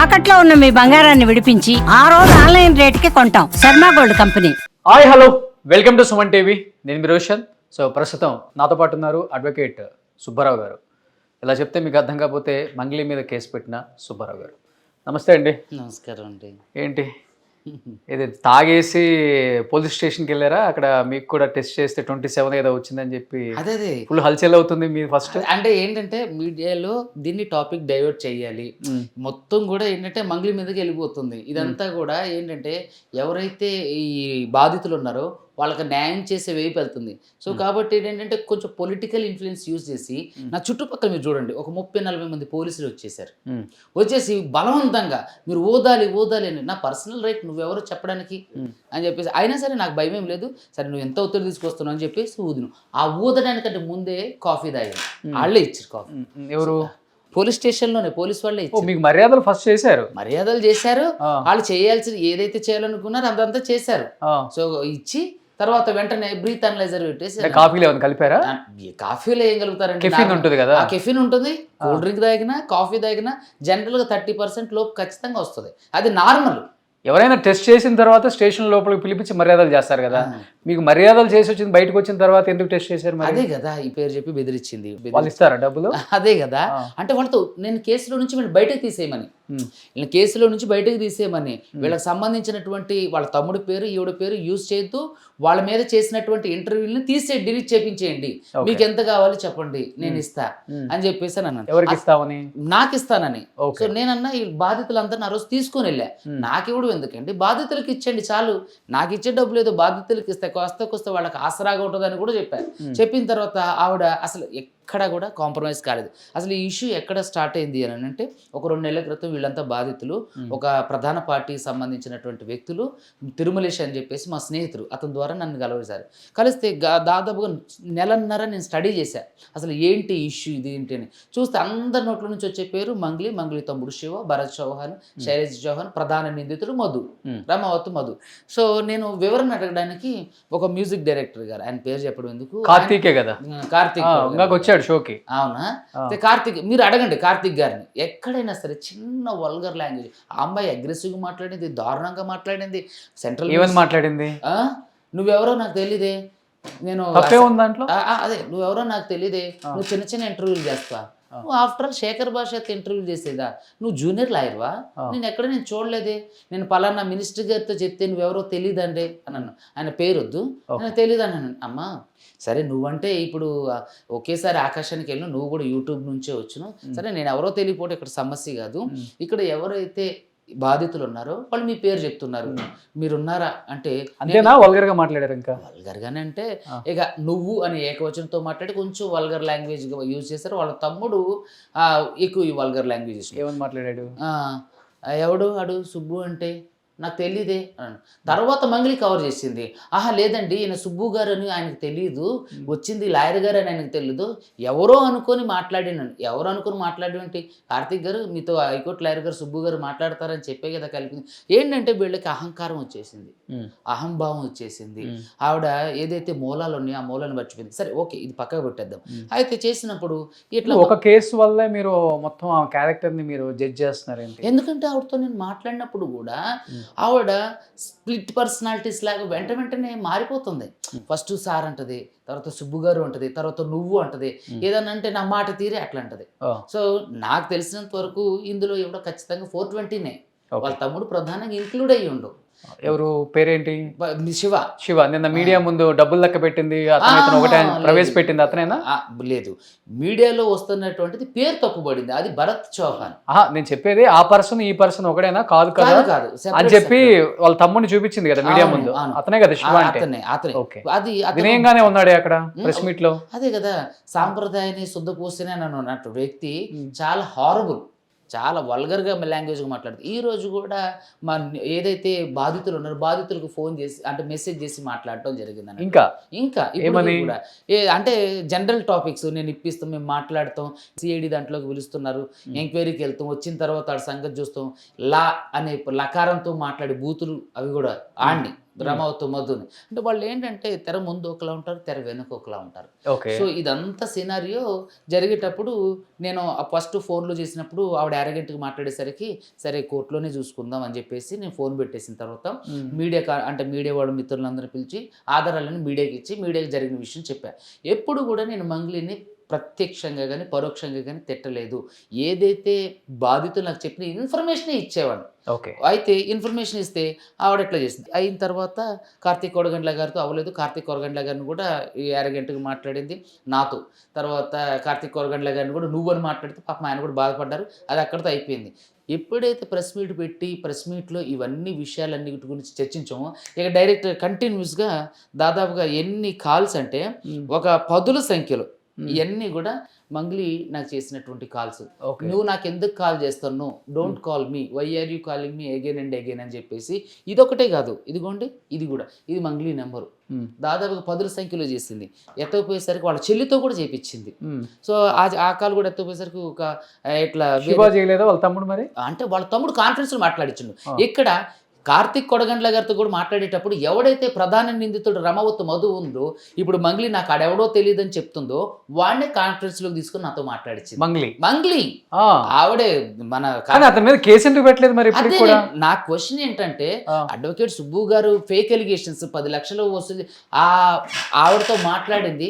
తాకట్లో ఉన్న మీ బంగారాన్ని విడిపించి ఆ రోజు ఆన్లైన్ రేటుకి కొంటాం. Sharma gold company. Hi hello, welcome to Suman TV. నేను మీ రోషన్. సో ప్రస్తుతం నాతో పాటు ఉన్నారు అడ్వకేట్ సుబ్బారావు గారు. ఇలా చెప్తే మీకు అర్థం కాకపోతే మంగ్లీ మీద కేసు పెట్టిన సుబ్బారావు గారు. నమస్తే అండి. నమస్కారం అండి. ఏంటి ఇది తాగేసి పోలీస్ స్టేషన్కి వెళ్ళారా? అక్కడ మీకు కూడా టెస్ట్ చేస్తే 27 ఏదో వచ్చిందని చెప్పి అదే ఫుల్ హల్చల్ అవుతుంది మీ ఫస్ట్. అంటే ఏంటంటే మీడియాలో దీన్ని టాపిక్ డైవర్ట్ చేయాలి, మొత్తం కూడా ఏంటంటే మంగ్లీ మీదకి వెళ్ళిపోతుంది. ఇదంతా కూడా ఏంటంటే ఎవరైతే ఈ బాధితులు ఉన్నారో వాళ్ళకి న్యాయం చేసే వైపు వెళ్తుంది. సో కాబట్టి ఏంటంటే కొంచెం పొలిటికల్ ఇన్ఫ్లుయెన్స్ యూజ్ చేసి నా చుట్టుపక్కల మీరు చూడండి ఒక 30-40 మంది పోలీసులు వచ్చేసారు. వచ్చేసి బలవంతంగా మీరు ఓదాలి అని, నా పర్సనల్ రైట్ నువ్వెవరో చెప్పడానికి అని చెప్పేసి, అయినా సరే నాకు భయం ఏం లేదు, సరే నువ్వు ఎంత ఒత్తిడి తీసుకొస్తున్నావు అని చెప్పేసి ఊదును. ఆ ఊదడానికంటే ముందే కాఫీ తాగాను, వాళ్ళే ఇచ్చారు కాఫీ. ఎవరు? పోలీస్ స్టేషన్లోనే పోలీస్ వాళ్ళే ఇచ్చారు. మీకు మర్యాదలు ఫస్ట్ చేశారు, మర్యాదలు చేశారు. వాళ్ళు చేయాల్సింది ఏదైతే చేయాలనుకున్నారో అదంతా చేశారు. సో ఇచ్చి తర్వాత వెంటనే బ్రీత్ అనలైజర్ పెట్టేసి కాఫీలో కలిపారా? కాఫీలో ఏం కలుగుతారంటే కెఫిన్ ఉంటుంది కదా, ఆ కెఫిన్ ఉంటుంది. కూల్ డ్రింక్ తాగినా కాఫీ తాగినా జనరల్గా 30% లోపు ఖచ్చితంగా వస్తుంది, అది నార్మల్. ఎవరైనా టెస్ట్ చేసిన తర్వాత స్టేషన్ లోపలికి పిలిపించి మర్యాదలు చేస్తారు కదా, మీకు మర్యాదలు చేసి వచ్చింది బయటకు వచ్చిన తర్వాత ఎందుకు టెస్ట్ చేశారు? అదే కదా ఈ పేరు చెప్పి బెదిరించింది. వాళ్ళు ఇస్తారా డబ్బులు? అదే కదా, అంటే వాళ్ళతో నేను కేసులో నుంచి వీళ్ళు బయటకు తీసేయమని, వీళ్ళ కేసులో నుంచి బయటకు తీసేయమని, వీళ్ళకి సంబంధించినటువంటి వాళ్ళ తమ్ముడి పేరు ఈవిడ పేరు యూజ్ చేస్తూ వాళ్ళ మీద చేసినటువంటి ఇంటర్వ్యూని తీసే డిలీట్ చేపించేయండి, మీకు ఎంత కావాలి చెప్పండి నేను ఇస్తా అని చెప్పేసి అన్నాను. ఎవరికి ఇస్తామని? నాకు ఇస్తానని. సో నేనన్నా ఈ బాధితులందరినీ ఆ రోజు తీసుకొని వెళ్ళా. నాకు ఇవ్వడం ఎందుకండి, బాధితులకు ఇచ్చండి చాలు, నాకు ఇచ్చే డబ్బు లేదు, బాధితులకు ఇస్తే కొస్తే వాళ్ళకి ఆసరాగా ఉంటుందని కూడా చెప్పారు. చెప్పిన తర్వాత ఆవిడ అసలు ఎక్కడ కూడా కాంప్రమైజ్ కాలేదు. అసలు ఈ ఇష్యూ ఎక్కడ స్టార్ట్ అయింది అని అంటే, ఒక 2 నెలల క్రితం వీళ్ళంతా బాధితులు ఒక ప్రధాన పార్టీకి సంబంధించినటువంటి వ్యక్తులు తిరుమలేష్ అని చెప్పేసి మా స్నేహితుడు, అతని ద్వారా నన్ను కలవసారు. కలిస్తే దాదాపుగా నెలన్నర నేను స్టడీ చేశాను అసలు ఏంటి ఇష్యూ ఇది ఏంటి అని. చూస్తే అందరి నోట్ల నుంచి వచ్చే పేరు మంగ్లీ తమ్ముడు శివ, భరత్ చౌహాన్, శైలేష్ చౌహాన్, ప్రధాన నిందితుడు మధు, రమావత్ మధు. సో నేను వివరణ అడగడానికి ఒక మ్యూజిక్ డైరెక్టర్ గారు, ఆయన పేరు చెప్పడం ఎందుకు, కార్తీకే కదా, కార్తీక్ షోకి. అవునా? కార్తీక్ మీరు అడగండి కార్తీక్ గారిని. ఎక్కడైనా సరే చిన్న వల్గర్ లాంగ్వేజ్, ఆ అమ్మాయి అగ్రెసివ్గా మాట్లాడింది, దారుణంగా మాట్లాడింది, సెంట్రల్ ఏమని మాట్లాడింది, నువ్వెవరో నాకు తెలియదే, నేను అదే నువ్వెవరో నాకు తెలియదే, నువ్వు చిన్న ఇంటర్వ్యూలు చేస్తా, నువ్వు ఆఫ్టర్ ఆల్ శేఖర్ భాషతో ఇంటర్వ్యూ చేసేదా, నువ్వు జూనియర్ లాయర్వా, నేను చూడలేదే, నేను పలానా మినిస్టర్ గారితో చెప్తే నువ్వెవరో తెలియదండి అన్నాను. ఆయన పేరు వద్దు, నాకు తెలియదు అన్నాను. అమ్మా సరే నువ్వంటే ఇప్పుడు ఒకేసారి ఆకాశానికి వెళ్ళి నువ్వు కూడా యూట్యూబ్ నుంచే వచ్చును, సరే నేను ఎవరో తెలియపోతే ఇక్కడ సమస్య కాదు, ఇక్కడ ఎవరైతే బాధితులు ఉన్నారో వాళ్ళు మీ పేరు చెప్తున్నారు, మీరున్నారా అంటే అంతేనా? వల్గర్ గా మాట్లాడారు? ఇంకా వల్గర్ గానే అంటే ఇక నువ్వు అని ఏకవచనంతో మాట్లాడి కొంచెం వల్గర్ లాంగ్వేజ్ యూజ్ చేశారు. వాళ్ళ తమ్ముడు ఎక్కువ ఈ వల్గర్ లాంగ్వేజ్ ఏమని మాట్లాడాడు, ఎవడు అడు సుబ్బు అంటే నాకు తెలియదే అన్నాను. తర్వాత మంగ్లీ కవర్ చేసింది, ఆహా లేదండి ఈయన సుబ్బు గారు అని ఆయనకు తెలియదు, వచ్చింది లాయర్ గారు అని ఆయనకు తెలియదు, ఎవరో అనుకొని మాట్లాడినాను. ఎవరు అనుకుని మాట్లాడేంటి, కార్తీక్ గారు మీతో హైకోర్టు లాయర్ గారు సుబ్బు గారు మాట్లాడతారని చెప్పే కదా కలిపింది. ఏంటంటే వీళ్ళకి అహంకారం వచ్చేసింది, అహంభావం వచ్చేసింది. ఆవిడ ఏదైతే మూలాలు ఉన్నాయో ఆ మూలాన్ని మర్చిపోయింది. సరే ఓకే ఇది పక్కకు పెట్టేద్దాం. అయితే చేసినప్పుడు ఇట్లా ఒక కేసు వల్లే మీరు మొత్తం ఆ క్యారెక్టర్ని మీరు జడ్జ్ చేస్తున్నారు. ఎందుకంటే ఆవిడతో నేను మాట్లాడినప్పుడు కూడా ఆవిడ స్ప్లిట్ పర్సనాలిటీస్ లాగా వెంటనే మారిపోతుంది. ఫస్ట్ సార్ అంటది, తర్వాత సుబ్బు గారు అంటది, తర్వాత నువ్వు అంటది, ఏదన్నా అంటే నా మాట తీరే అట్లా అంటది. సో నాకు తెలిసినంత వరకు ఇందులో ఎవడో ఖచ్చితంగా 420నే, వాళ్ళ తమ్ముడు ప్రధానంగా ఇంక్లూడ్ అయ్యి ఉండు. ఎవరు పేరేంటి? శివ. నిన్న మీడియా ముందు డబ్బులు లెక్క పెట్టింది అతను, ఒకటే ప్రవేశపెట్టింది అతనేనా? లేదు, మీడియాలో వస్తున్నటువంటిది పేరు తప్పుబడింది, అది భరత్ చౌహాన్. నేను చెప్పేది ఆ పర్సన్ ఈ పర్సన్ ఒకటేనా? కాదు అని చెప్పి వాళ్ళ తమ్ముడిని చూపించింది కదా మీడియా ముందు, అతనే కదా శివ అంటే? అతనే. అది వినయంగానే ఉన్నాడే అక్కడ ప్రెస్ మీట్ లో. అదే కదా, సాంప్రదాయాన్ని శుద్ధపోస్తేనే అన్నట్టు వ్యక్తి చాలా హారబుల్, చాలా వల్గర్గా లాంగ్వేజ్గా మాట్లాడుతుంది. ఈ రోజు కూడా ఏదైతే బాధితులు ఉన్నారో బాధితులకు ఫోన్ చేసి అంటే మెసేజ్ చేసి మాట్లాడటం జరిగింది. ఇంకా కూడా అంటే జనరల్ టాపిక్స్ నేను ఇప్పిస్తాం, మేము మాట్లాడతాం, సిఐడి దాంట్లోకి పిలుస్తున్నారు, ఎంక్వైరీకి వెళ్తాం, వచ్చిన తర్వాత ఆడ సంగతి చూస్తాం, లా అనే లకారంతో మాట్లాడే బూతులు అవి కూడా ఆడిని రమావతి మధుని. అంటే వాళ్ళు ఏంటంటే తెర ముందు ఒకలా ఉంటారు, తెర వెనుక ఒకలా ఉంటారు. ఓకే. సో ఇదంతా సినారియో జరిగేటప్పుడు నేను ఫస్ట్ ఫోన్లో చేసినప్పుడు ఆవిడ అరగంటకి మాట్లాడేసరికి సరే కోర్టులోనే చూసుకుందాం అని చెప్పేసి నేను ఫోన్ పెట్టేసిన తర్వాత అంటే మీడియా వాళ్ళ మిత్రులందరినీ పిలిచి ఆధారాలను మీడియాకి ఇచ్చి మీడియాకి జరిగిన విషయం చెప్పాను. ఎప్పుడు కూడా నేను మంగ్లీని ప్రత్యక్షంగా కానీ పరోక్షంగా కానీ తిట్టలేదు. ఏదైతే బాధితులు నాకు చెప్పిన ఇన్ఫర్మేషనే ఇచ్చేవాడిని. ఓకే. అయితే ఇన్ఫర్మేషన్ ఇస్తే ఆవిడ ఎట్లా చేసింది. అయిన తర్వాత కార్తీక్ కొడగండ్ల గారితో అవ్వలేదు. కార్తీక్ కొడగండ్ల గారిని కూడా ఈ అరగంటగా మాట్లాడింది నాతో. తర్వాత కార్తీక్ కొడగండ్ల గారిని కూడా నువ్వని మాట్లాడితే పాపం ఆయన కూడా బాధపడ్డారు. అది అక్కడితో అయిపోయింది. ఎప్పుడైతే ప్రెస్ మీట్ పెట్టి ప్రెస్ మీట్లో ఇవన్నీ విషయాలన్నిటి గురించి చర్చించామో ఇక డైరెక్ట్ కంటిన్యూస్గా దాదాపుగా ఎన్ని కాల్స్ అంటే ఒక 10ల సంఖ్యలో ఇవన్నీ కూడా మంగ్లీ నాకు చేసినటువంటి కాల్స్. నువ్వు నాకు ఎందుకు కాల్ చేస్తాను, don't call me, why are you calling me again and again అని చెప్పేసి. ఇదొకటే కాదు, ఇదిగోండి ఇది కూడా, ఇది మంగ్లీ నెంబరు. దాదాపుగా 10ల సంఖ్యలో చేసింది. ఎత్తకపోయేసరికి వాళ్ళ చెల్లితో కూడా చేపించింది. సో ఆ కాల్ కూడా ఎత్తకపోయేసరికి ఒక ఇట్లా చేయలేదా వాళ్ళ తమ్ముడు? మరి అంటే వాళ్ళ తమ్ముడు కాన్ఫరెన్స్ లో మాట్లాడించిండు. ఇక్కడ కార్తీక్ కొడగండ్ల గారితో కూడా మాట్లాడేటప్పుడు ఎవడైతే ప్రధాన నిందితుడు రమావతి మధు ఉందో, ఇప్పుడు మంగ్లీ నాకు ఆడెవడో తెలియదని చెప్తుందో వాడినే కాన్ఫరెన్స్ లోకి తీసుకుని నాతో మాట్లాడించింది. మంగ్లీ ఆవిడే మన అతని మీద కేసు ఎందుకు పెట్టలేదు మరి? నా క్వశ్చన్ ఏంటంటే అడ్వకేట్ సుబ్బు గారు ఫేక్ ఎలిగేషన్స్ 10 లక్షలు వస్తుంది ఆవిడతో మాట్లాడింది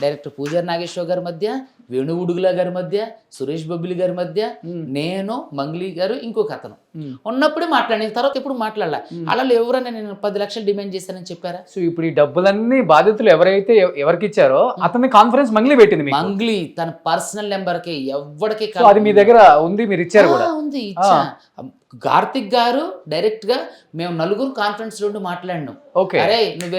డైరెక్టర్ పూజారి నాగేశ్వర గారి మధ్య, వేణు ఉడుగుల గారి మధ్య, సురేష్ బొబ్బిలి గారి మధ్య, నేను, మంగ్లీ గారు, ఇంకొక అతను ఉన్నప్పుడే మాట్లాడిన తర్వాత ఎప్పుడు మాట్లాడాల. అలా ఎవరైనా నేను 10 లక్షలు డిమాండ్ చేశానని చెప్పారా? సో ఇప్పుడు ఈ డబ్బులన్నీ బాధితులు ఎవరైతే ఎవరికి ఇచ్చారో అతని కాన్ఫరెన్స్ మంగ్లీ పెట్టింది. మంగ్లీ తన పర్సనల్ నెంబర్ కి ఎవరికి అది మీ దగ్గర ఉంది, మీరు ఇచ్చారు కూడా? ఉంది, ఇచ్చా. కార్తిక్ గారు డైరెక్ట్ గా మేము 4 కాన్ఫరెన్స్ లో మాట్లాడినాం. అరే నువ్వు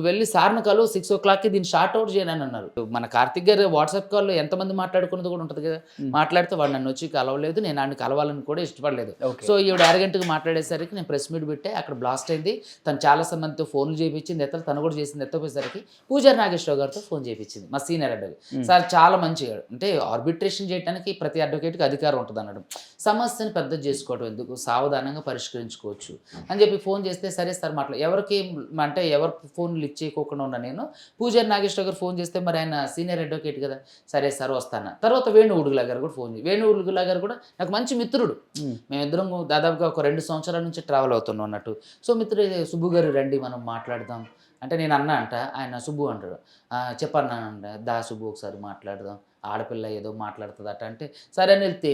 వెళ్ళి సార్ను కలు 6 o'clock దీన్ని షార్ట్ అవుట్ చేయను అన్నారు. మన కార్తిక్ గారు వాట్సాప్ కాల్లో ఎంతమంది మాట్లాడుకున్నది కూడా ఉంటుంది కదా. మాట్లాడితే వాడు నన్ను వచ్చి కలవలేదు, నేను ఆయన కలవాలని కూడా ఇష్టపడలేదు. సో ఈవిడ అరగంటగా మాట్లాడేసరికి నేను ప్రెస్ మీట్ పెట్టే అక్కడ బ్లాస్ట్ అయింది. తను చాలా మందితో ఫోన్లు చేయించింది, తను కూడా చేసింది. ఎత్తపోయేసరికి పూజారి నాగేశ్వర గారితో ఫోన్ చేయించింది, మా సీనియర్ అడ్వకేట్. సార్ చాలా మంచిగా అంటే ఆర్బిట్రేషన్ చేయడానికి ప్రతి అడ్వకేట్కి అధికారం ఉంటుంది అన్నాడు. సమస్యను పెద్ద చేసుకోవడం ఎందుకు, సావధానంగా పరిష్కరించుకోవచ్చు అని చెప్పి ఫోన్ చేస్తే సరే సార్ ఎవరికి అంటే ఎవరు ఫోన్ లిఫ్ట్ చేయకోకుండా ఉన్నా నేను. పూజారి నాగేశ్వర గారు ఫోన్ చేస్తే మరి ఆయన సీనియర్ అడ్వకేట్ కదా, సరే సార్ వస్తాను. తర్వాత వేణు ఉడుగుల గారు కూడా ఫోన్ చేసి, వేణు ఉడుగుల గారు కూడా నాకు మంచి మిత్రుడు. మేమిద్దరం దాదాపుగా ఒక 2 సంవత్సరాల నుంచి ట్రావెల్ అవుతున్నాం అన్నట్టు. సో మిత్రుడు సుబ్బు గారు రండి మనం మాట్లాడదాం అంటే నేను అన్నా అంట, ఆయన సుబ్బు అంటాడు. చెప్పన్నానంట, దా సుబ్బు ఒకసారి మాట్లాడదాం, ఆడపిల్ల ఏదో మాట్లాడుతుందట అంటే సరే అని వెళ్తే,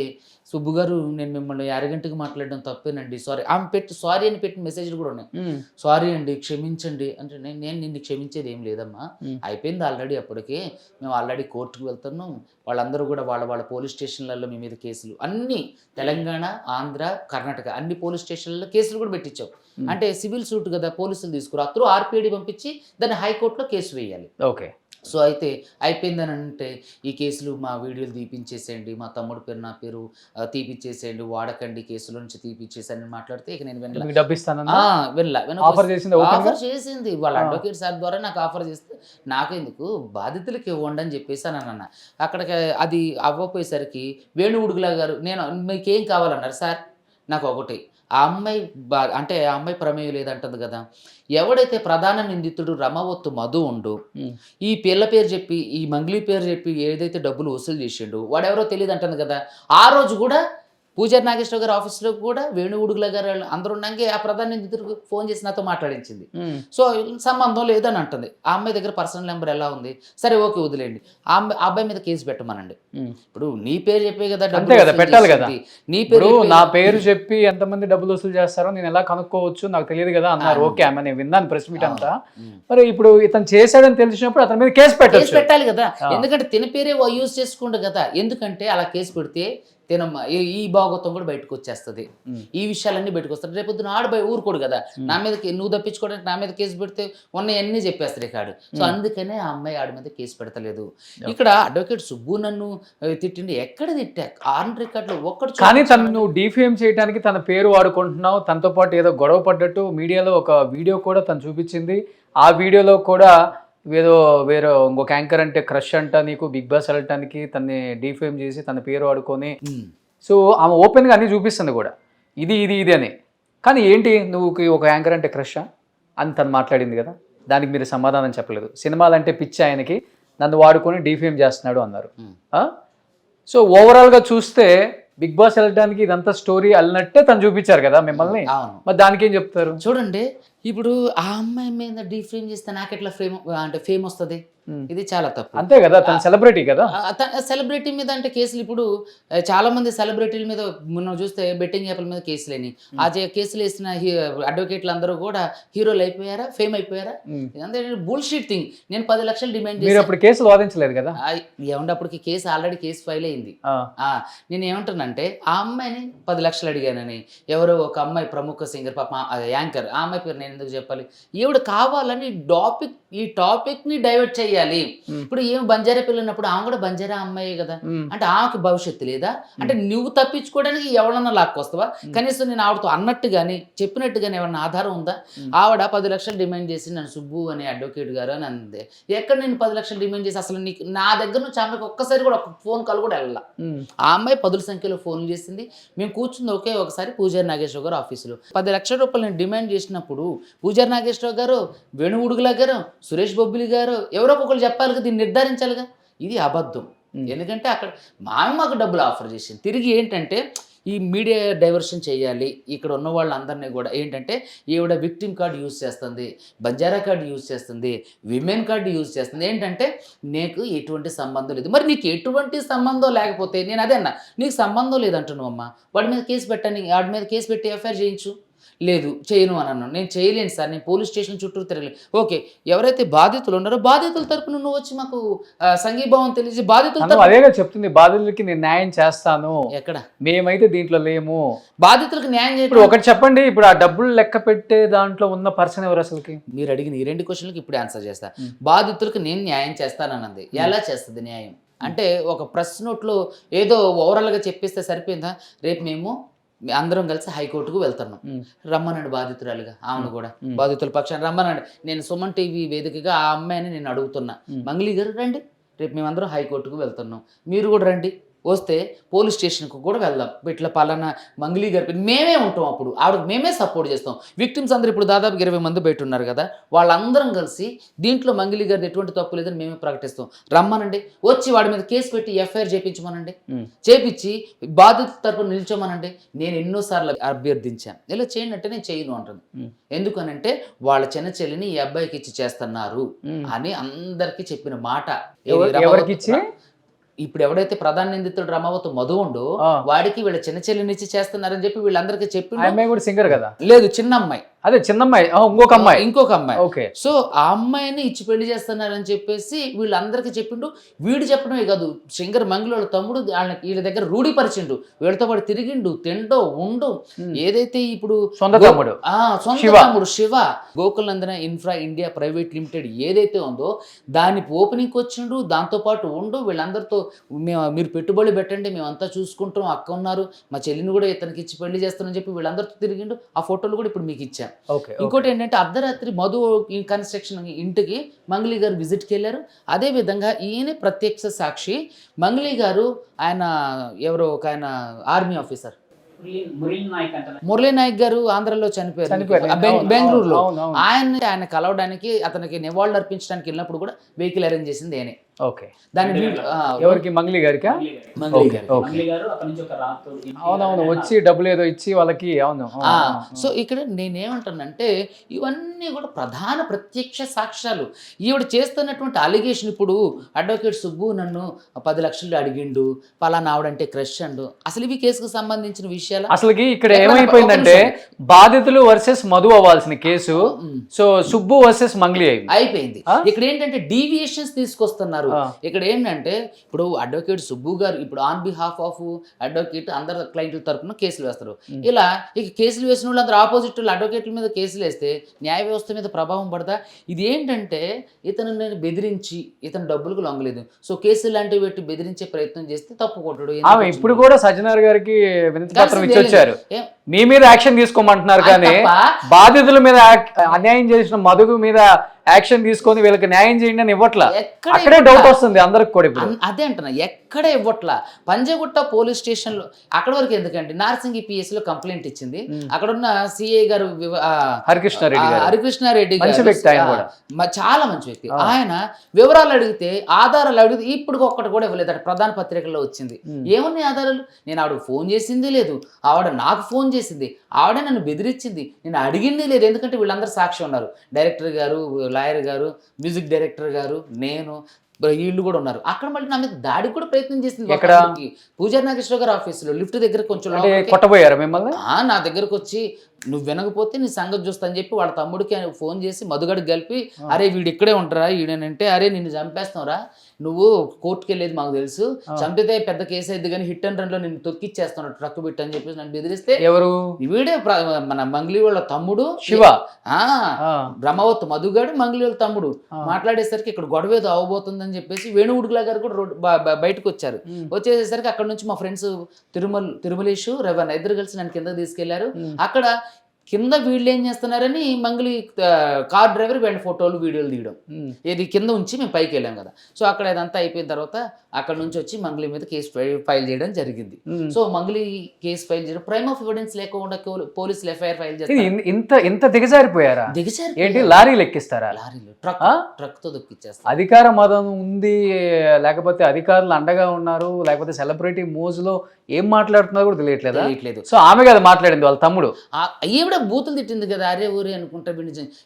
సుబ్బు గారు నేను మిమ్మల్ని అరగంటకి మాట్లాడడం తప్పేనండి, సారీ. ఆమె సారీ అని పెట్టిన మెసేజ్లు కూడా ఉన్నాయి. సారీ అండి, క్షమించండి అంటే నేను నిన్ను క్షమించేది ఏం లేదమ్మా, అయిపోయింది ఆల్రెడీ. అప్పటికే మేము ఆల్రెడీ కోర్టుకు వెళ్తున్నాం. వాళ్ళందరూ కూడా వాళ్ళ పోలీస్ స్టేషన్లలో మీ మీద కేసులు అన్ని తెలంగాణ, ఆంధ్ర, కర్ణాటక అన్ని పోలీస్ స్టేషన్లలో కేసులు కూడా పెట్టించావు. అంటే సివిల్ సూట్ కదా, పోలీసులు తీసుకురా, అతను ఆర్పిఐడి పంపించి దాన్ని హైకోర్టులో కేసు వేయాలి. ఓకే. సో అయితే అయిపోయిందని అంటే ఈ కేసులు మా వీడియోలు తీపించేసేయండి, మా తమ్ముడు పేరు నా పేరు తీపిచ్చేసేయండి, వాడకండి, కేసుల నుంచి తీపిచ్చేసాను మాట్లాడితే ఇక నేను ఆఫర్ చేసింది వాళ్ళ అడ్వకేట్ సార్ ద్వారా నాకు ఆఫర్ చేస్తే నాకెందుకు, బాధితులకి ఇవ్వండి అని చెప్పేసి అని అన్న. అక్కడికి అది అవ్వపోయేసరికి వేణు ఉడుగుల గారు నేను మీకేం కావాలన్నారు సార్, నాకు ఒకటి ఆ అమ్మాయి ప్రమేయం లేదంటుంది కదా. ఎవడైతే ప్రధాన నిందితుడు రమావతి మధు ఉండు, ఈ పిల్ల పేరు చెప్పి ఈ మంగ్లీ పేరు చెప్పి ఏదైతే డబ్బులు వసూలు చేసిండు వాడెవరో తెలియదు అంటుంది కదా. ఆ రోజు కూడా పూజారి నాగేశ్వర గారి ఆఫీస్లో కూడా వేణు ఉడుగుల గారు అందరూ ఉన్నాకే ఆ ప్రధాన నిందితుడికి ఫోన్ చేసి నాతో మాట్లాడించింది. సో సంబంధం లేదని అంటుంది. ఆ అమ్మాయి దగ్గర పర్సనల్ నెంబర్ ఎలా ఉంది, సరే ఓకే వదిలేండి, ఆ అబ్బాయి మీద కేసు పెట్టమనండి. ఇప్పుడు నీ పేరు చెప్పే కదా పెట్టాలి కదా, నీ పేరు నా పేరు చెప్పి ఎంతమంది డబ్బులు వసూలు చేస్తారో నేను ఎలా కనుక్కోవచ్చు, నాకు తెలియదు కదా అన్నారు. ఓకే అమ్మ, నేను విన్నాను ప్రెస్ మీట్ అంతా. మరి ఇప్పుడు ఇతను చేశాడని తెలిసినప్పుడు అతని మీద కేసు పెట్టాలి కదా, ఎందుకంటే తిన పేరే యూజ్ చేసుకుంటా కదా. ఎందుకంటే అలా కేసు పెడితే ఈ భాగవతం కూడా బయటకు వచ్చేస్తుంది, ఈ విషయాలన్నీ బయటకు వస్తాయి. రేపొద్దున ఆడబోయి ఊరుకోడు కదా, నా మీద నువ్వు తప్పించుకోవడానికి నా మీద కేసు పెడితే ఉన్నవన్నీ చెప్పేస్తారు రికార్డు. సో అందుకనే ఆ అమ్మాయి ఆడి మీద కేసు పెడతలేదు. ఇక్కడ అడ్వకేట్ సుబ్బు నన్ను తిట్టిండి, ఎక్కడ తిట్టా ఆన్ రికార్డులో ఒక్కడు. కానీ తను డిఫేమ్ చేయడానికి తన పేరు వాడుకుంటున్నావు, తనతో పాటు ఏదో గొడవ పడ్డట్టు మీడియాలో ఒక వీడియో కూడా తను చూపించింది. ఆ వీడియోలో కూడా వేరే ఇంకొక యాంకర్ అంటే క్రష్ అంట నీకు బిగ్ బాస్ వెళ్ళటానికి తనని డిఫేమ్ చేసి తన పేరు వాడుకొని, సో ఆమె ఓపెన్గా అన్ని చూపిస్తుంది కూడా ఇది ఇది ఇది అని. కానీ ఏంటి నువ్వు ఒక యాంకర్ అంటే క్రష్ అని తను మాట్లాడింది కదా, దానికి మీరు సమాధానం చెప్పలేదు. సినిమాలంటే పిచ్చి ఆయనకి, నన్ను వాడుకొని డిఫేమ్ చేస్తున్నాడు అన్నారు. సో ఓవరాల్గా చూస్తే బిగ్ బాస్ వెళ్ళడానికి ఇదంతా స్టోరీ అల్లినట్టే తను చూపించారు కదా మిమ్మల్ని. అవును. మరి దానికి ఏం చెప్తారు? చూడండి, ఇప్పుడు ఆ అమ్మాయి మీద డీఫ్రేమ్ చేస్తే నాకు ఎట్లా ఫేమ్ వస్తుంది? ఇది చాలా తప్పు. అంతే కదా, తను సెలబ్రిటీ కదా. సెలబ్రిటీ మీద అంటే కేసులు ఇప్పుడు చాలా మంది సెలబ్రిటీల మీద మనం చూస్తే బెట్టింగ్ యాప్ల మీద కేసులేని ఆ కేసులు వేసిన అడ్వకేట్లు అందరూ కూడా హీరోలు అయిపోయారా, ఫేమ్ అయిపోయారా? ఇదంతా బుల్షిట్ థింగ్. నేను 10 లక్షలు డిమాండ్ మీరు అప్పుడు కేసులు వాదించలేదు కదా? ఏమంటే అప్పటికి కేసు ఆల్రెడీ కేసు ఫైల్ అయింది. నేను ఏమంటానంటే ఆ అమ్మాయిని 10 లక్షలు అడిగానని, ఎవరో ఒక అమ్మాయి ప్రముఖ సింగర్ పాప యాంకర్, ఆ అమ్మాయి పేరు నేను ఎందుకు చెప్పాలి, ఈవిడ కావాలని ఈ టాపిక్ ని డైవర్ట్ చేయాలి. ఇప్పుడు ఏం బంజారా పిల్లనప్పుడు ఆమె కూడా బంజారా అమ్మాయి కదా, అంటే ఆమెకి భవిష్యత్తు లేదా? అంటే నువ్వు తప్పించుకోవడానికి ఎవరన్నా లాక్కొస్తావా? కనీసం నేను ఆవిడతో అన్నట్టు కానీ చెప్పినట్టు కానీ ఎవరన్నా ఆధారం ఉందా? ఆవిడ 10 లక్షలు డిమాండ్ చేసి నన్ను సుబ్బు అనే అడ్వకేట్ గారు అని అందే. ఎక్కడ నేను 10 లక్షలు డిమాండ్ చేసి అసలు నీకు నా దగ్గర నుంచి ఆమెకి ఒక్కసారి కూడా ఒక ఫోన్ కాల్ కూడా వెళ్ళాల. ఆ అమ్మాయి 10 సంఖ్యలో ఫోన్లు చేసింది. మేము కూర్చుంది ఒకే ఒకసారి పూజారి నాగేశ్వర గారు ఆఫీసులో 10 లక్షల రూపాయలు నేను డిమాండ్ చేసినప్పుడు పూజారి నాగేశ్వర గారు, వేణుగుడుగుల గారు, సురేష్ బొబ్బిలి గారు ఎవరో ఒకరు చెప్పాలి కదా, దీన్ని నిర్ధారించాలిగా. ఇది అబద్ధం. ఎందుకంటే అక్కడ మాకు డబ్బులు ఆఫర్ చేసింది. తిరిగి ఏంటంటే ఈ మీడియా డైవర్షన్ చేయాలి, ఇక్కడ ఉన్న వాళ్ళందరినీ కూడా ఏంటంటే ఈవిడ విక్టిమ్ కార్డు యూజ్ చేస్తుంది, బంజారా కార్డు యూజ్ చేస్తుంది, విమెన్ కార్డు యూజ్ చేస్తుంది. ఏంటంటే నీకు ఎటువంటి సంబంధం లేదు. మరి నీకు ఎటువంటి సంబంధం లేకపోతే నేను అదే అన్నా, నీకు సంబంధం లేదంటున్నావు అమ్మా, వాడి మీద కేసు పెట్టని, వాడి మీద కేసు పెట్టి ఎఫ్ఐఆర్ చేయించు. లేదు చేయను అని అన్నాను. నేను చేయలేను సార్, నేను పోలీస్ స్టేషన్ చుట్టూ తిరగలేదు. ఓకే, ఎవరైతే బాధితులు ఉన్నారో బాధితుల తరపున నువ్వు వచ్చి మాకు సంఘీభావం తెలియజేసి బాధితులు అదేగా చెప్తుంది, బాధితులకి నేను న్యాయం చేస్తాను. ఎక్కడ మేమైతే దీంట్లో లేము. బాధితులకు న్యాయం చేయ ఇప్పుడు ఒకటి చెప్పండి, ఇప్పుడు ఆ డబ్బులు లెక్క పెట్టే దాంట్లో ఉన్న పర్సన్ ఎవరు అసలుకి? మీరు అడిగిన ఈ 2 క్వశ్చన్లకు ఇప్పుడు ఆన్సర్ చేస్తా. బాధితులకు నేను న్యాయం చేస్తానన్నది ఎలా చేస్తుంది న్యాయం అంటే ఒక ప్రెస్ నోట్లో ఏదో ఓవరాల్గా చెప్పేస్తే సరిపోయిందా? రేపు మేము అందరం కలిసి హైకోర్టుకు వెళ్తున్నాం, రమ్మనండి బాధితురాలుగా ఆమెను కూడా, బాధితుల పక్షాన్ని రమ్మనండి. నేను సుమన్ టీవీ వేదికగా ఆ అమ్మాయిని నేను అడుగుతున్నా, మంగళి గారు రండి, రేపు మేమందరం హైకోర్టుకు వెళ్తున్నాం, మీరు కూడా రండి, వస్తే పోలీస్ స్టేషన్కు కూడా వెళ్దాం, ఇట్లా పలానా మంగళి గారి మేమే ఉంటాం, అప్పుడు ఆవిడకి మేమే సపోర్ట్ చేస్తాం. విక్టిమ్స్ అందరూ ఇప్పుడు దాదాపు 20 మంది బయట ఉన్నారు కదా, వాళ్ళందరం కలిసి దీంట్లో మంగళి గారిది ఎటువంటి తప్పు లేదని మేమే ప్రకటిస్తాం, రమ్మనండి, వచ్చి వాడి మీద కేసు పెట్టి ఎఫ్ఐఆర్ చేయించమనండి, చేపించి బాధిత తరపున నిల్చోమనండి. నేను ఎన్నోసార్లు అభ్యర్థించాను, ఇలా చేయండి అంటే నేను చేయను అంటుంది. ఎందుకనంటే వాళ్ళ చిన్న చెల్లిని ఈ అబ్బాయికి ఇచ్చి చేస్తున్నారు అని అందరికీ చెప్పిన మాట. ఎవరికి ఇచ్చి? ఇప్పుడు ఎవడైతే ప్రధాన నిందితుడు రమావతు మధు ఉండో వాడికి వీళ్ళ చిన్న చెల్లినిచ్చి చేస్తున్నారని చెప్పి వీళ్ళందరికీ చెప్పి, అమ్మాయి కూడా సింగర్ కదా? లేదు, చిన్న అమ్మాయి. అదే చిన్న అమ్మాయి, ఇంకొక అమ్మాయి. ఓకే. సో ఆ అమ్మాయిని ఇచ్చి పెళ్లి చేస్తున్నారని చెప్పేసి వీళ్ళందరికీ చెప్పిండు. వీడు చెప్పడమే కాదు, సింగర్ మంగళ వాళ్ళ తమ్ముడు వీళ్ళ దగ్గర రూఢిపరిచిండు, వీళ్ళతో పాటు తిరిగిండు, తిండో ఉండు. ఏదైతే ఇప్పుడు సొంత తమ్ముడు శివ గోకుల్ నందన ఇన్ఫ్రా ఇండియా ప్రైవేట్ లిమిటెడ్ ఏదైతే ఉందో దాని ఓపెనింగ్ వచ్చిండు, దాంతో పాటు ఉండు, వీళ్ళందరితో మీరు పెట్టుబడి పెట్టండి, మేమంతా చూసుకుంటాం, అక్క ఉన్నారు, మా చెల్లిని కూడా ఇతనికి ఇచ్చి పెళ్లి చేస్తానని చెప్పి వీళ్ళందరితో తిరిగిండు. ఆ ఫోటోలు కూడా ఇప్పుడు మీకు ఇచ్చాం. ఇంకోటి ఏంటంటే అర్ధరాత్రి మధు కన్స్ట్రక్షన్ ఇంటికి మంగళి గారు విజిట్కి వెళ్ళారు. అదే విధంగా ఈయన ప్రత్యక్ష సాక్షి. మంగళి గారు ఆయన ఎవరో ఒక ఆయన ఆర్మీ ఆఫీసర్ మురళీ నాయక్ గారు ఆంధ్రలో చనిపోయారు, బెంగళూరులో. ఆయన కలవడానికి అతనికి నివాళులు అర్పించడానికి వెళ్ళినప్పుడు కూడా వెహికల్ అరేంజ్ చేసింది నేనే. ఓకే. దాని ఎవరికి? మంగళి గారికా? అవునవును, వచ్చి డబ్బులు ఏదో ఇచ్చి వాళ్ళకి. అవును. సో ఇక్కడ నేనేమంటానంటే ఇవన్నీ కూడా ప్రధాన ప్రత్యక్ష సాక్ష్యాలు. ఈవిడ చేస్తున్నటువంటి అలిగేషన్, ఇప్పుడు అడ్వకేట్ సుబ్బు నన్ను 10 లక్షలు అడిగిండు, పలానా ఆవిడంటే క్రష్ అండు, అసలు ఇవి కేసుకు సంబంధించిన విషయాలు. అసలుకి ఇక్కడ ఏమైపోయిందంటే బాధితులు వర్సెస్ మధు అవ్వాల్సిన కేసు సో సుబ్బు వర్సెస్ మంగళి అయిపోయింది. ఇక్కడ ఏంటంటే డీవియేషన్స్ తీసుకొస్తున్నారు. ఇక్కడ ఏంటంటే ఇప్పుడు అడ్వకేట్ సుబ్బు గారు ఇప్పుడు ఆన్ బిహాఫ్ ఆఫ్ అడ్వకేట్ అందరు క్లయింట్ల తరపున కేసులు వేస్తారు. ఇలా ఇక కేసులు వేసిన వాళ్ళు అందరూ ఆపోజిట్ అడ్వకేట్ల మీద కేసులు వేస్తే న్యాయ వ్యవస్థ మీద ప్రభావం పడదా? ఇది ఏంటంటే ఇతను నేను బెదిరించి ఇతను డబ్బులకు లొంగలేదు, సో కేసులు లాంటివి పెట్టి బెదిరించే ప్రయత్నం చేస్తే తప్పు కొట్టడు. ఇప్పుడు కూడా సజ్జనార్ గారికి వినతి పత్రం ఇచ్చి వచ్చారు, మీ మీద యాక్షన్ తీసుకోమంటున్నారు, కానీ బాధితుల మీద అన్యాయం చేసిన మధుకు మీద యాక్షన్ తీసుకొని వీళ్ళకి న్యాయం చేయండి అని ఇవ్వట్లా. ఎక్కడ అక్కడే డౌట్ వస్తుంది అందరికి కూడా ఇప్పుడు. అదే అంటున్నా, ఎక్కడ ఇవ్వట్లా. పంజగుట్ట పోలీస్ స్టేషన్ లో అక్కడ వరకు ఎందుకంటే నార్సింగి పిఎస్ లో కంప్లైంట్ ఇచ్చింది. అక్కడ ఉన్న సిఐ గారు హరికృష్ణారెడ్డి చాలా మంచి వ్యక్తి. ఆయన వివరాలు అడిగితే ఆధారాలు అడిగితే ఇప్పుడు ఒక్కటి కూడా ఇవ్వలేదు. అక్కడ ప్రధాన పత్రికల్లో వచ్చింది. ఏమున్నాయి ఆధారాలు? నేను ఆవిడ ఫోన్ చేసింది లేదు, ఆవిడ నాకు ఫోన్ చేసింది, ఆవిడ నన్ను బెదిరించింది, నేను అడిగింది లేదు. ఎందుకంటే వీళ్ళందరూ సాక్షి ఉన్నారు. డైరెక్టర్ గారు, లాయర్ గారు, మ్యూజిక్ డైరెక్టర్ గారు, నేను, వీళ్ళు కూడా ఉన్నారు. అక్కడ మళ్ళీ నా మీద దాడికి కూడా ప్రయత్నం చేసింది. పూజారి నాగేశ్వర గారు ఆఫీసులో లిఫ్ట్ దగ్గర కొంచెం కొట్టబోయారు మిమ్మల్ని. నా దగ్గరకు వచ్చి నువ్వు వినకపోతే నీ సంగతి చూస్తా అని చెప్పి వాళ్ళ తమ్ముడికి ఫోన్ చేసి మధుగడికి కలిపి, అరే వీడు ఇక్కడే ఉంటారా, ఈడనంటే అరే నిన్ను చంపేస్తావురా, నువ్వు కోర్టుకి వెళ్ళేది మాకు తెలుసు, చంపితే పెద్ద కేసు అయింది కానీ హిట్ అండ్ రన్ లో నిన్ను తొక్కిచ్చేస్తున్నాడు ట్రక్ బిట్ అని చెప్పేసి నన్ను బెదిరిస్తే, ఎవరు వీడే మన మంగ్లీ వాళ్ళ తమ్ముడు శివ, బ్రహ్మవత్ మధుగాడు మంగ్లీ వాళ్ళ తమ్ముడు మాట్లాడేసరికి ఇక్కడ గొడవ ఏదో అవబోతుందని చెప్పేసి వేణుగుడుగులా గారు కూడా బయటకు వచ్చారు. వచ్చేసరికి అక్కడ నుంచి మా ఫ్రెండ్స్ తిరుమలేషు రవణ ఇద్దరు కలిసి నన్ను కిందకి తీసుకెళ్లారు. అక్కడ కింద వీళ్ళు ఏం చేస్తున్నారని మంగళి కార్ డ్రైవర్ వీళ్ళ ఫోటోలు వీడియోలు తీయడం, ఇది కింద ఉంచి మేము పైకి వెళ్ళాం కదా. సో అక్కడ ఇదంతా అయిపోయిన తర్వాత అక్కడ నుంచి వచ్చి మంగళి మీద కేసు ఫైల్ చేయడం జరిగింది. సో మంగళి కేసు ఫైల్ చేయడం ప్రైమ్ ఆఫ్ ఎవిడెన్స్ లేకుండా పోలీసులు ఎఫ్ఐఆర్ ఫైల్ చేస్తారు. ఇంత దిగజారిపోయారా? ఏంటి లారీలు ఎక్కిస్తారా? లారీలు ట్రక్ తో దొక్కిచ్చేస్తారు. అధికార మదం ఉంది, లేకపోతే అధికారులు అండగా ఉన్నారు, లేకపోతే సెలబ్రిటీ మోజులో ఏం మాట్లాడుతున్నారో కూడా తెలియట్లేదు. సో ఆమె కదా మాట్లాడింది వాళ్ళ తమ్ముడు. ఈవిడ బూతులు తిట్టింది కదా, అరే ఊరే అనుకుంటా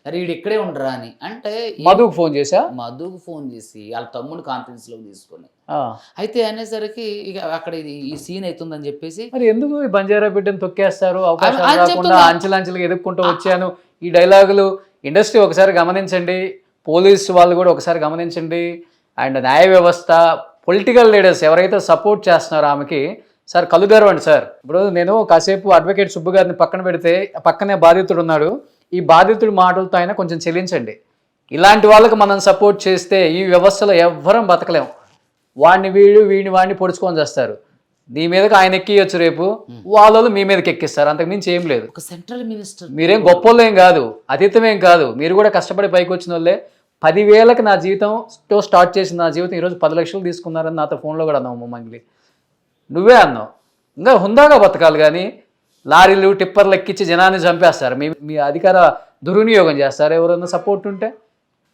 అరే వీడు ఇక్కడే ఉండరా అని. అంటే మధుకు ఫోన్ చేసి వాళ్ళ తమ్ముడు కాన్ఫరెన్స్ లో తీసుకొని అయితే అనేసరికి ఇక అక్కడ ఈ సీన్ అవుతుందని చెప్పేసి, మరి ఎందుకు బంజారా బిడ్డను తొక్కేస్తారు, అవకాశం రాకుండా అంచెలంచెలుగా ఎదుర్కొంటూ వచ్చాను, ఈ డైలాగులు ఇండస్ట్రీ ఒకసారి గమనించండి, పోలీసు వాళ్ళు కూడా ఒకసారి గమనించండి, అండ్ న్యాయ వ్యవస్థ, పొలిటికల్ లీడర్స్ ఎవరైతే సపోర్ట్ చేస్తున్నారో ఆమెకి, సార్ కలుగరవండి సార్. ఇప్పుడు నేను కాసేపు అడ్వకేట్ సుబ్బు గారిని పక్కన పెడితే పక్కనే బాధితుడు ఉన్నాడు, ఈ బాధితుడి మాటలతో అయినా కొంచెం చెల్లించండి. ఇలాంటి వాళ్ళకి మనం సపోర్ట్ చేస్తే ఈ వ్యవస్థలో ఎవ్వరం బతకలేం. వీడిని వాడిని పొడుచుకొని చేస్తారు. నీ మీదకి ఆయన ఎక్కియొచ్చు, రేపు వాళ్ళు మీ మీదకి ఎక్కిస్తారు, అంతకుమించి ఏం లేదు. ఒక సెంట్రల్ మినిస్టర్, మీరేం గొప్ప ఏం కాదు, అతీతమేం కాదు, మీరు కూడా కష్టపడి పైకి వచ్చిన వాళ్ళే. 10,000కి నా జీవితంతో స్టార్ట్ చేసిన నా జీవితం ఈరోజు 10 లక్షలు తీసుకున్నారని నాతో ఫోన్లో కూడా అన్నావు మంగ్లీ. నువ్వే అన్నావు. ఇంకా హుందాగా బతకాలి కానీ లారీలు టిప్పర్లు ఎక్కించి జనాన్ని చంపేస్తారు, మీ అధికార దుర్వినియోగం చేస్తారు ఎవరన్నా సపోర్ట్ ఉంటే.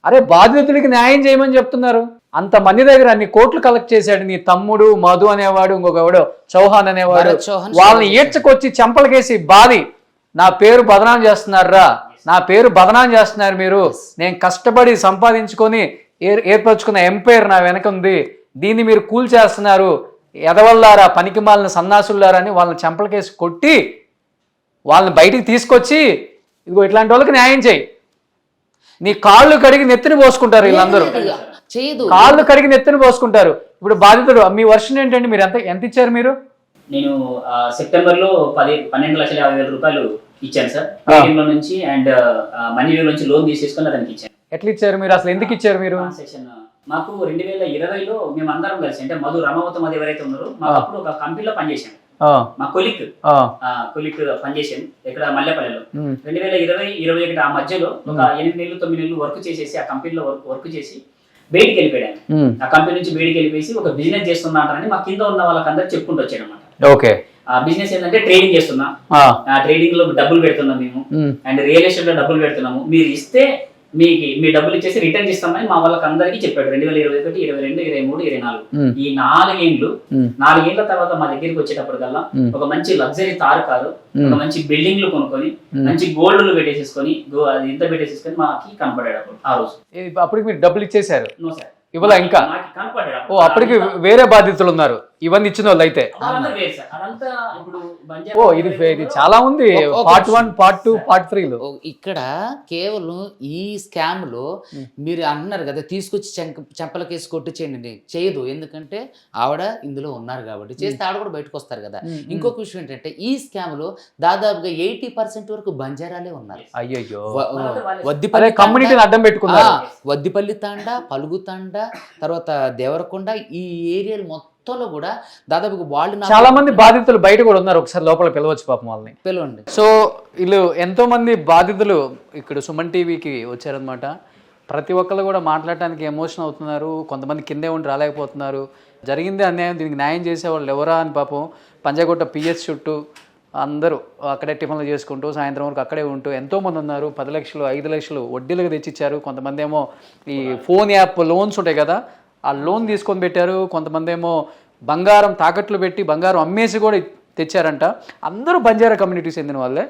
అరే బాధితుడికి న్యాయం చేయమని చెప్తున్నారు. అంతమంది దగ్గర అన్ని కోట్లు కలెక్ట్ చేశాడు నీ తమ్ముడు మధు అనేవాడు, ఇంకొకవాడు చౌహాన్ అనేవాడు. వాళ్ళని ఈడ్చుకొచ్చి చెంపలకేసి బాధి నా పేరు బదనాం చేస్తున్నారా, నా పేరు బదనాం చేస్తున్నారు మీరు, నేను కష్టపడి సంపాదించుకొని ఏర్పరచుకున్న ఎంపైర్ నా వెనక ఉంది, దీన్ని మీరు కూల్ చేస్తున్నారు, ఎదవల్లారా పనికి మాలిన సన్నాసులారా అని వాళ్ళని చెంపలకేసి కొట్టి వాళ్ళని బయటికి తీసుకొచ్చి ఇదిగో ఇట్లాంటి వాళ్ళకి న్యాయం చేయి. నీ కాళ్ళు కడిగి నెత్తిని పోసుకుంటారు వీళ్ళందరూ, కాళ్ళు కడిగి నెత్తిని పోసుకుంటారు. ఇప్పుడు బాధితుడు మీ వర్షన్ ఏంటండి, మీరు ఎంత ఇచ్చారు? మీరు నేను సెప్టెంబర్లో 12,50,000 రూపాయలు ఇచ్చాను సార్ లో నుంచి, అండ్ మనీ నుంచి లోన్ తీసేసుకుని అతనికి ఇచ్చాను. ఎట్లా ఇచ్చారు మీరు, అసలు ఎందుకు ఇచ్చారు మీరు? మాకు 2020లో మేము అందరం కలిసి, అంటే మధు రమావతి మధు ఎవరైతే ఉన్నారో మాకు అప్పుడు ఒక కంపెనీలో పనిచేసాం, మా కొలిక్ పనిచేసాం ఇక్కడ మల్లెపల్లిలో. 2020-21 ఆ మధ్యలో ఒక 8 నెలలు 9 నెలలు వర్క్ చేసేసి ఆ కంపెనీలో వర్క్ చేసి బయటికి వెళ్ళిపోయాను. ఆ కంపెనీ నుంచి బయటికి వెళ్ళిపోయి ఒక బిజినెస్ చేస్తున్నా అంటారని మా కింద ఉన్న వాళ్ళకందరూ చెప్పుకుంటూ వచ్చాడు అనమాట. ఓకే, ఆ బిజినెస్ ఏంటంటే ట్రేడింగ్ చేస్తున్నా, ఆ ట్రేడింగ్ లో డబ్బులు పెడుతున్నాం మేము, అండ్ రియల్ ఎస్టేట్ లో డబ్బులు పెడుతున్నాము, మీరు ఇస్తే మీ డబ్బులు ఇచ్చేసి రిటర్న్ ఇస్తామని మా వాళ్ళకి అందరికీ చెప్పాడు. 2021, 22, 23, 24 ఈ 4 ఏళ్ల తర్వాత మా దగ్గరికి వచ్చేటప్పుడు కల్లా ఒక మంచి లగ్జరీ తారు కారు, ఒక మంచి బిల్డింగ్లు కొనుక్కొని మంచి గోల్డ్లు పెట్టేసేసుకొని అది ఇంత పెట్టేసేసుకొని మాకి కనపడాడు అప్పుడు. ఆ రోజు అప్పటికి మీరు డబ్బులు ఇచ్చేసారు? నో సార్, ఇవాళ ఇంకా ఓ అప్పటికి వేరే బాధితులు ఉన్నారు, ఇవన్నీ ఇచ్చిన వాళ్ళు అయితే. ఓ ఇది చాలా ఉంది, పార్ట్ 1, పార్ట్ 2, పార్ట్ 3లో. ఇక్కడ కేవలం ఈ స్కామ్ లో మీరు అంటున్నారు కదా తీసుకొచ్చి చెంపలకేసి కొట్టించేయండి, చేయదు. ఎందుకంటే ఆవిడ ఇందులో ఉన్నారు కాబట్టి, చేస్తే ఆవిడ కూడా బయటకు వస్తారు కదా. ఇంకొక విషయం ఏంటంటే ఈ స్కామ్ లో దాదాపుగా 80% వరకు బంజారాలే ఉన్నారు. అయ్యో, వద్దిపల్లి కమ్యూనిటీని అడ్డం పెట్టుకున్నారు. వద్దిపల్లి తాండా, పలుగు తాండా, తర్వాత దేవరకొండ, ఈ ఏరియాలు మొత్తంలో కూడా దాదాపు వాళ్ళు చాలా మంది బాధితులు బయట కూడా ఉన్నారు. ఒకసారి లోపల పిలవచ్చు పాపం వాళ్ళని, పిలవండి. సో వీళ్ళు ఎంతో మంది బాధితులు ఇక్కడ సుమన్ టీవీకి వచ్చారనమాట. ప్రతి ఒక్కరు కూడా మాట్లాడటానికి ఎమోషన్ అవుతున్నారు, కొంతమంది కిందే ఉండి రాలేకపోతున్నారు. జరిగిందే అన్యాయం, దీనికి న్యాయం చేసేవాళ్ళు ఎవరా అని పాపం పంజాగుట్ట పిఎస్ చుట్టూ అందరూ అక్కడే టిఫిన్లు చేసుకుంటూ సాయంత్రం వరకు అక్కడే ఉంటూ ఎంతోమంది ఉన్నారు. 10 లక్షలు 5 లక్షలు వడ్డీలకు తెచ్చిచ్చారు. కొంతమంది ఏమో ఈ ఫోన్ యాప్ లోన్స్ ఉంటాయి కదా, ఆ లోన్ తీసుకొని పెట్టారు. కొంతమంది ఏమో బంగారం తాకట్లు పెట్టి బంగారం అమ్మేసి కూడా తెచ్చారంట. అందరూ బంజారా కమ్యూనిటీకి చెందిన వాళ్ళే.